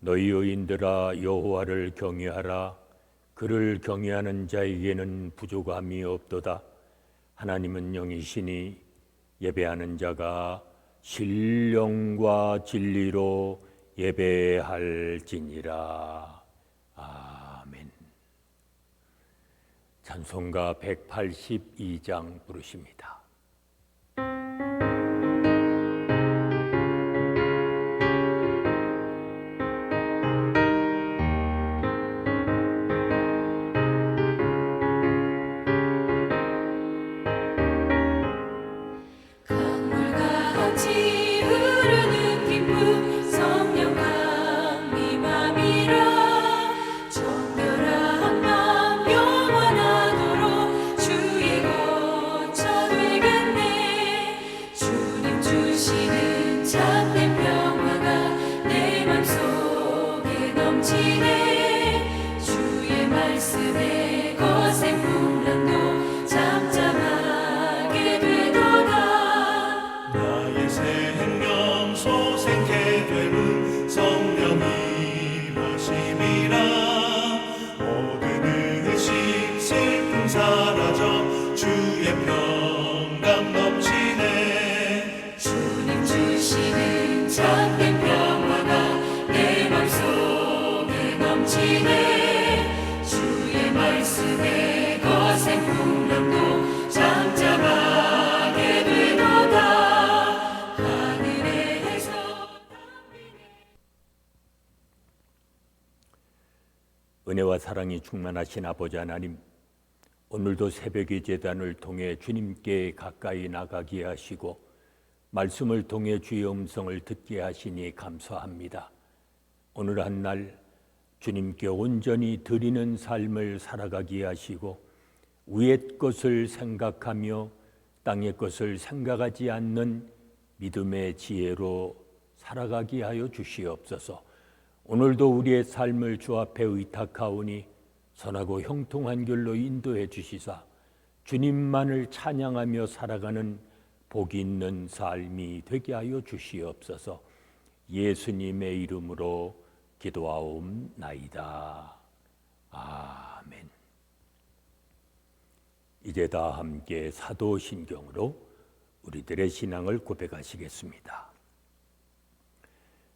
너희 의인들아 여호와를 경외하라. 그를 경외하는 자에게는 부족함이 없도다. 하나님은 영이시니 예배하는 자가 신령과 진리로 예배할지니라. 아멘. 찬송가 182장 부르십니다. 은혜와 사랑이 충만하신 아버지 하나님, 오늘도 새벽의 제단을 통해 주님께 가까이 나가게 하시고 말씀을 통해 주의 음성을 듣게 하시니 감사합니다. 오늘 한 날 주님께 온전히 드리는 삶을 살아가게 하시고 위의 것을 생각하며 땅의 것을 생각하지 않는 믿음의 지혜로 살아가게 하여 주시옵소서. 오늘도 우리의 삶을 주 앞에 의탁하오니 선하고 형통한 길로 인도해 주시사 주님만을 찬양하며 살아가는 복이 있는 삶이 되게 하여 주시옵소서. 예수님의 이름으로 기도하옵나이다. 아멘. 이제 다 함께 사도신경으로 우리들의 신앙을 고백하시겠습니다.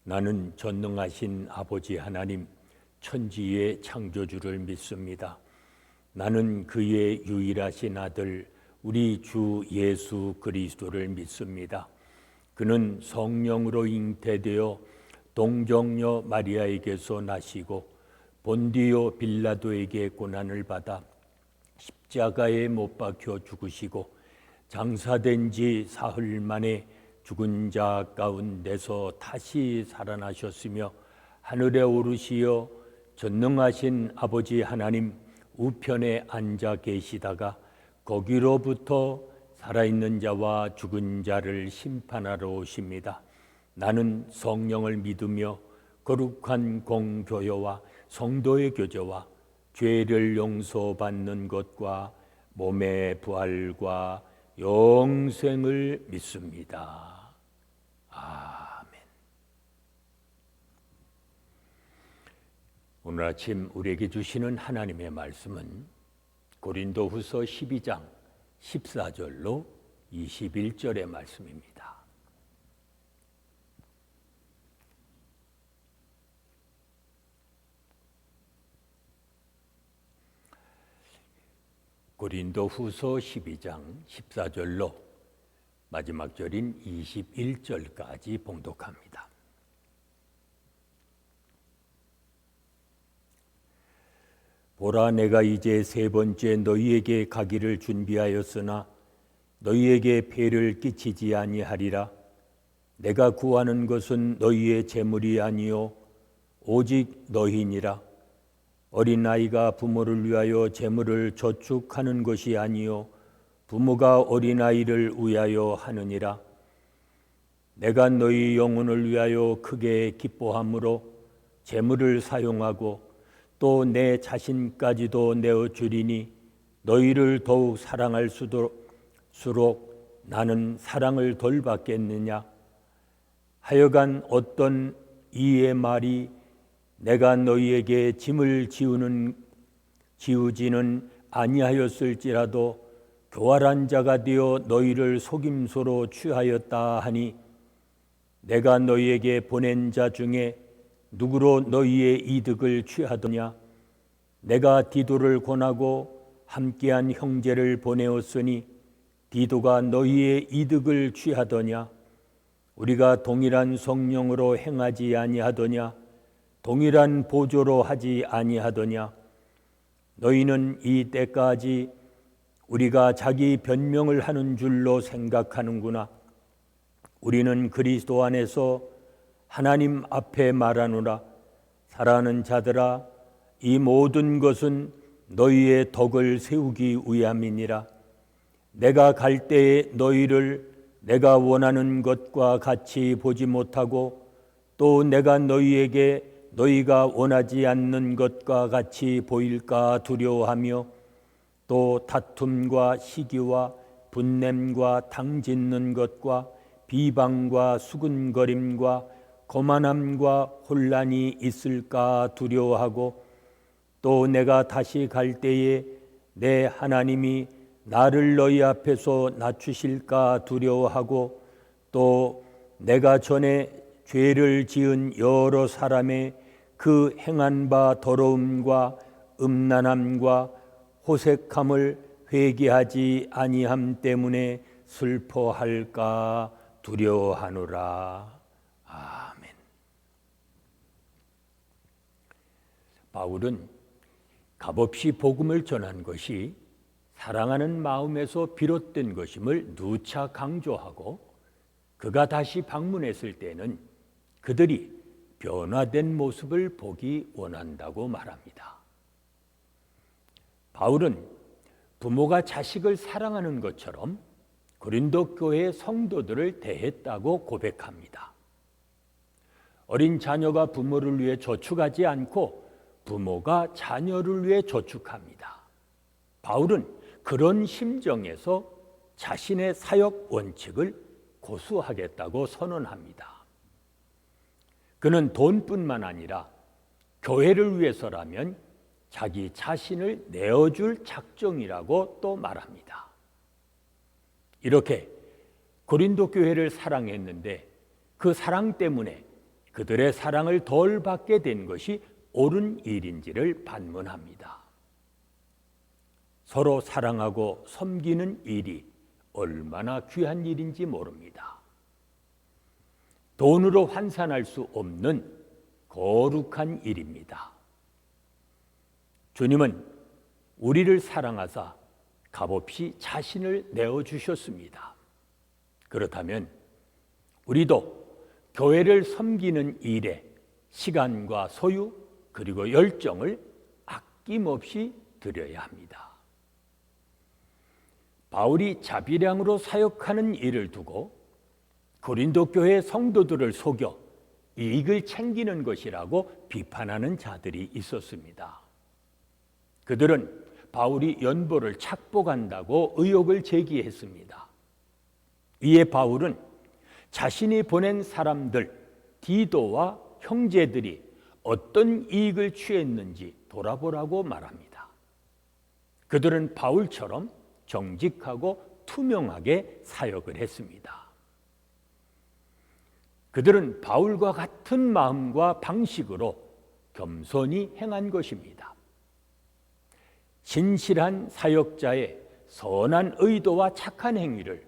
나는 전능하신 아버지 하나님, 천지의 창조주를 믿습니다. 나는 그의 유일하신 아들 우리 주 예수 그리스도를 믿습니다. 그는 성령으로 잉태되어 동정녀 마리아에게서 나시고 본디오 빌라도에게 고난을 받아 십자가에 못 박혀 죽으시고 장사된 지 사흘 만에 죽은 자 가운데서 다시 살아나셨으며 하늘에 오르시어 전능하신 아버지 하나님 우편에 앉아 계시다가 거기로부터 살아있는 자와 죽은 자를 심판하러 오십니다. 나는 성령을 믿으며 거룩한 공교회와 성도의 교제와 죄를 용서받는 것과 몸의 부활과 영생을 믿습니다. 아멘. 오늘 아침 우리에게 주시는 하나님의 말씀은 고린도후서 12장 14절로 21절의 말씀입니다. 고린도후서 12장 14절로 마지막 절인 21절까지 봉독합니다. 보라, 내가 이제 세 번째 너희에게 가기를 준비하였으나 너희에게 폐를 끼치지 아니하리라. 내가 구하는 것은 너희의 재물이 아니요 오직 너희니라. 어린아이가 부모를 위하여 재물을 저축하는 것이 아니요 부모가 어린아이를 위하여 하느니라. 내가 너희 영혼을 위하여 크게 기뻐함으로 재물을 사용하고 또 내 자신까지도 내어주리니 너희를 더욱 사랑할수록 나는 사랑을 덜 받겠느냐. 하여간 어떤 이의 말이 내가 너희에게 짐을 지우지는 아니하였을지라도 교활한 자가 되어 너희를 속임수로 취하였다 하니 내가 너희에게 보낸 자 중에 누구로 너희의 이득을 취하더냐? 내가 디도를 권하고 함께한 형제를 보내었으니 디도가 너희의 이득을 취하더냐? 우리가 동일한 성령으로 행하지 아니하더냐? 동일한 보조로 하지 아니하더냐? 너희는 이 때까지 우리가 자기 변명을 하는 줄로 생각하는구나. 우리는 그리스도 안에서 하나님 앞에 말하노라. 사랑하는 자들아, 이 모든 것은 너희의 덕을 세우기 위함이니라. 내가 갈 때에 너희를 내가 원하는 것과 같이 보지 못하고 또 내가 너희에게 너희가 원하지 않는 것과 같이 보일까 두려워하며 또 다툼과 시기와 분냄과 당짓는 것과 비방과 수군거림과 거만함과 혼란이 있을까 두려워하고 또 내가 다시 갈 때에 내 하나님이 나를 너희 앞에서 낮추실까 두려워하고 또 내가 전에 죄를 지은 여러 사람의 그 행한 바 더러움과 음란함과 호색함을 회개하지 아니함 때문에 슬퍼할까 두려워하노라. 아멘. 바울은 값없이 복음을 전한 것이 사랑하는 마음에서 비롯된 것임을 누차 강조하고 그가 다시 방문했을 때는 그들이 변화된 모습을 보기 원한다고 말합니다. 바울은 부모가 자식을 사랑하는 것처럼 고린도 교회 성도들을 대했다고 고백합니다. 어린 자녀가 부모를 위해 저축하지 않고 부모가 자녀를 위해 저축합니다. 바울은 그런 심정에서 자신의 사역 원칙을 고수하겠다고 선언합니다. 그는 돈뿐만 아니라 교회를 위해서라면 자기 자신을 내어줄 작정이라고 또 말합니다. 이렇게 고린도 교회를 사랑했는데 그 사랑 때문에 그들의 사랑을 덜 받게 된 것이 옳은 일인지를 반문합니다. 서로 사랑하고 섬기는 일이 얼마나 귀한 일인지 모릅니다. 돈으로 환산할 수 없는 거룩한 일입니다. 주님은 우리를 사랑하사 값없이 자신을 내어주셨습니다. 그렇다면 우리도 교회를 섬기는 일에 시간과 소유 그리고 열정을 아낌없이 드려야 합니다. 바울이 자비량으로 사역하는 일을 두고 고린도 교회 성도들을 속여 이익을 챙기는 것이라고 비판하는 자들이 있었습니다. 그들은 바울이 연보를 착복한다고 의혹을 제기했습니다. 이에 바울은 자신이 보낸 사람들 디도와 형제들이 어떤 이익을 취했는지 돌아보라고 말합니다. 그들은 바울처럼 정직하고 투명하게 사역을 했습니다. 그들은 바울과 같은 마음과 방식으로 겸손히 행한 것입니다. 진실한 사역자의 선한 의도와 착한 행위를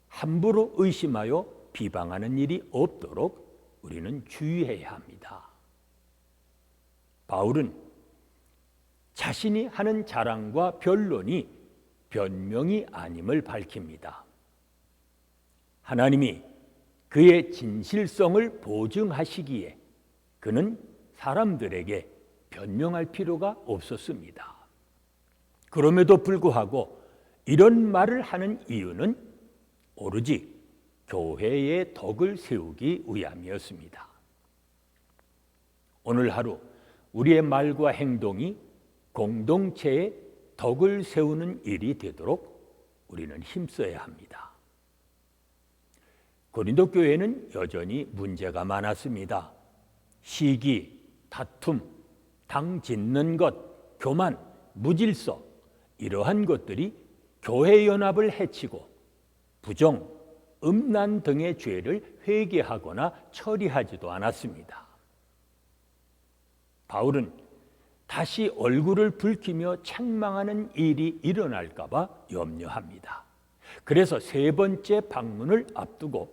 함부로 의심하여 비방하는 일이 없도록 우리는 주의해야 합니다. 바울은 자신이 하는 자랑과 변론이 변명이 아님을 밝힙니다. 하나님이 그의 진실성을 보증하시기에 그는 사람들에게 변명할 필요가 없었습니다. 그럼에도 불구하고 이런 말을 하는 이유는 오로지 교회의 덕을 세우기 위함이었습니다. 오늘 하루 우리의 말과 행동이 공동체의 덕을 세우는 일이 되도록 우리는 힘써야 합니다. 고린도 교회는 여전히 문제가 많았습니다. 시기, 다툼, 당 짓는 것, 교만, 무질서 이러한 것들이 교회 연합을 해치고 부정, 음란 등의 죄를 회개하거나 처리하지도 않았습니다. 바울은 다시 얼굴을 붉히며 책망하는 일이 일어날까 봐 염려합니다. 그래서 세 번째 방문을 앞두고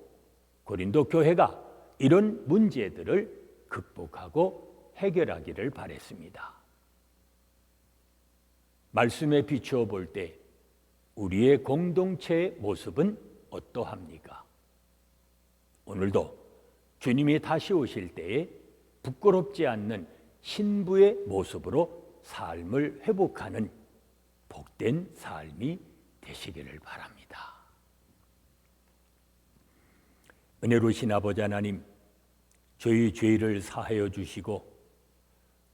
고린도 교회가 이런 문제들을 극복하고 해결하기를 바랬습니다. 말씀에 비추어 볼 때 우리의 공동체의 모습은 어떠합니까? 오늘도 주님이 다시 오실 때에 부끄럽지 않는 신부의 모습으로 삶을 회복하는 복된 삶이 되시기를 바랍니다. 은혜로우신 아버지 하나님, 저희 죄를 사하여 주시고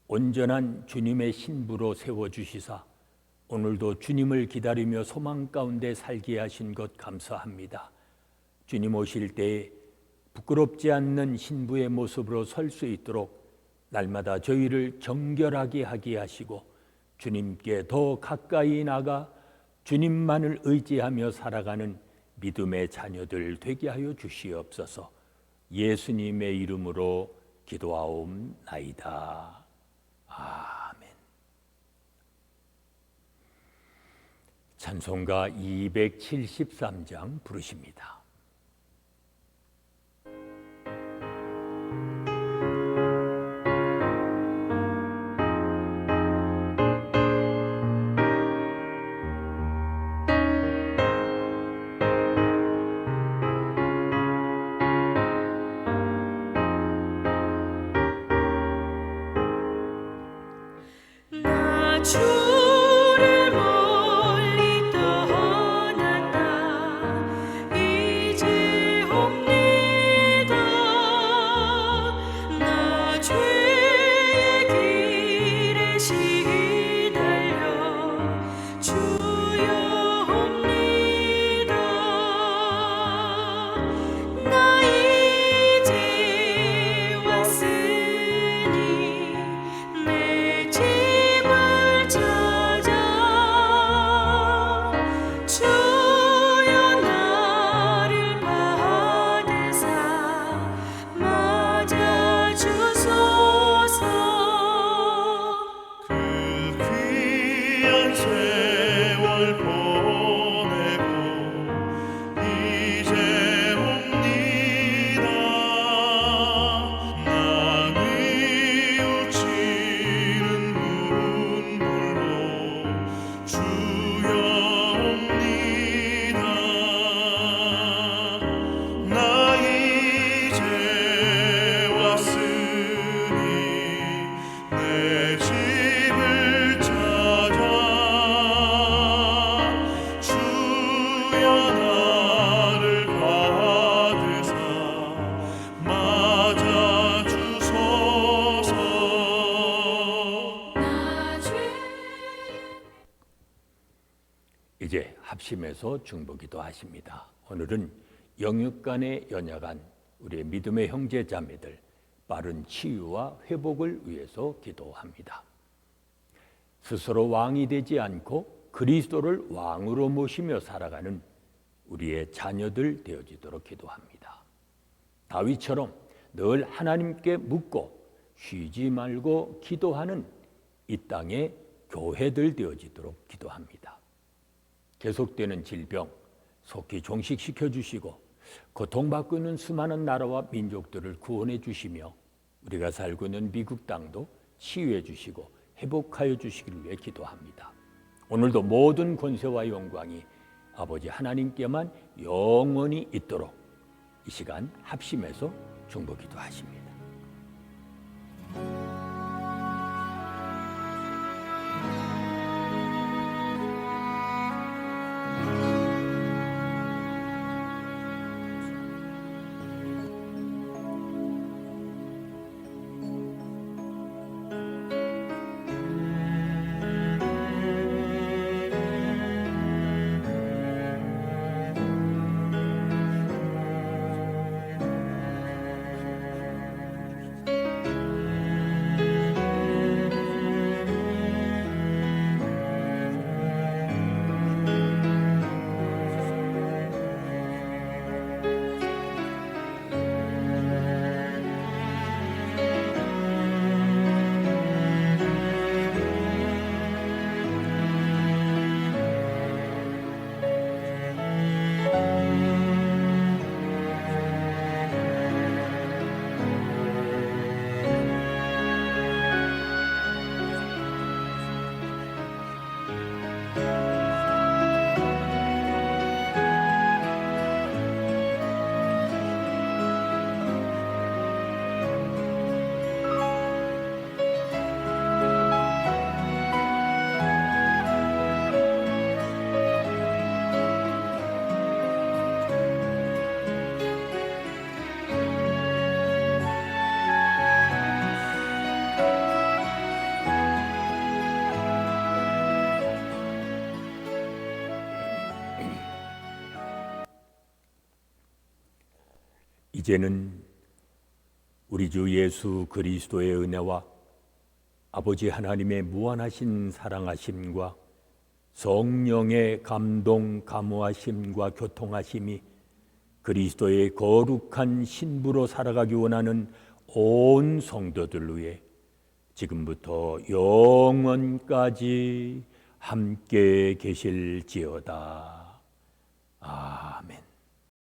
온전한 주님의 신부로 세워주시사 오늘도 주님을 기다리며 소망 가운데 살게 하신 것 감사합니다. 주님 오실 때에 부끄럽지 않는 신부의 모습으로 설 수 있도록 날마다 저희를 정결하게 하게 하시고 주님께 더 가까이 나가 주님만을 의지하며 살아가는 믿음의 자녀들 되게 하여 주시옵소서. 예수님의 이름으로 기도하옵나이다. 아멘. 찬송가 273장 부르십니다. 주를 멀리 떠났다 이제 옵니다. 나 죄의 길에 시달려 주여 옵니다. 나 이제 왔으니 내 집을 찾아 주여 나를 받으사 맞아 주소서. 그 귀한 세월 보내고 이제 옵니다. 나 뉘우치는 눈물로 주여 옵니다. 나 이제 왔으니 내 집을 찾아 주여 나를 받으사 맞아 주소서. 나 죄 이제 합심해서 중보기도 하십니다. 오늘은 영육간에 연약한 우리의 믿음의 형제 자매들 빠른 치유와 회복을 위해서 기도합니다. 스스로 왕이 되지 않고 그리스도를 왕으로 모시며 살아가는 우리의 자녀들 되어지도록 기도합니다. 다윗처럼 늘 하나님께 묻고 쉬지 말고 기도하는 이 땅의 교회들 되어지도록 기도합니다. 계속되는 질병 속히 종식시켜 주시고 고통받고 있는 수많은 나라와 민족들을 구원해 주시며 우리가 살고 있는 미국 땅도 치유해 주시고 회복하여 주시기를 위해 기도합니다. 오늘도 모든 권세와 영광이 아버지 하나님께만 영원히 있도록 이 시간 합심해서 중보 기도하십니다. 이제는 우리 주 예수 그리스도의 은혜와 아버지 하나님의 무한하신 사랑하심과 성령의 감동, 감화심과 교통하심이 그리스도의 거룩한 신부로 살아가기 원하는 온 성도들 위해 지금부터 영원까지 함께 계실지어다. 아멘.